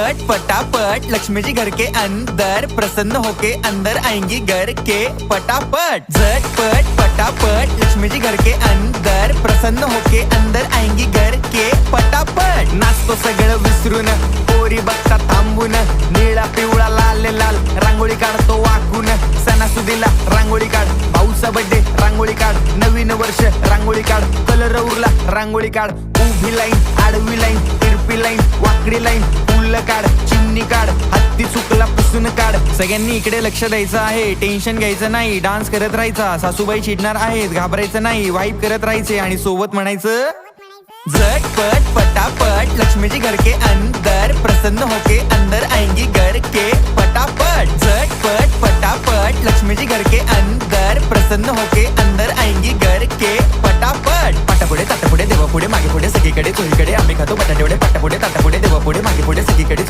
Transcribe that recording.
झटपट पटापट लक्ष्मी जी घर के अंदर प्रसन्न होके अंदर आएंगी घर के पटापट। झटपट पटापट लक्ष्मी जी घर के अंदर प्रसन्न होके अंदर आएंगी घर के पटापट। नाचतो सगळं विसरून पोरी बघता थांबून, निळा पिवळा लाल लाल रांगोळी काढतो वाकून। सणासुदीला रांगोळी काढ, भाऊचा बर्थडे रांगोळी काढ, नवीन वर्ष रांगोळी काढ, कलर उरला रांगोळी काढ। उभी लाईन, आडवी लाईन, तिरपी लाईन, वाकडी लाईन, फुल काढ, चिमणी काढ, हत्ती चुकला पुसून काढ। सगळ्यांनी इकडे लक्ष द्यायचं आहे, टेन्शन घ्यायचं नाही, डान्स करत राहायचा। सासूबाई चिडणार आहेत, घाबरायचं नाही, वाईब करत राहायचे आणि सोबत म्हणायचं झटपट पटापट लक्ष्मी जी घर के अंदर प्रसन्न होके अंदर आएंगी घर के पटापट। झटपट पटापट लक्ष्मी जी घर के अंदर प्रसन्न होके अंदर आएंगी घर के पटापट। पाटापुढे ताटापुढे देवापुढे मागे पुढे सगळीकडे चोहीकडे आम्ही खातो बटाटेवडे। पाटापुढे ताटापुढे देवापुढे मागे पुढे सगळीकडे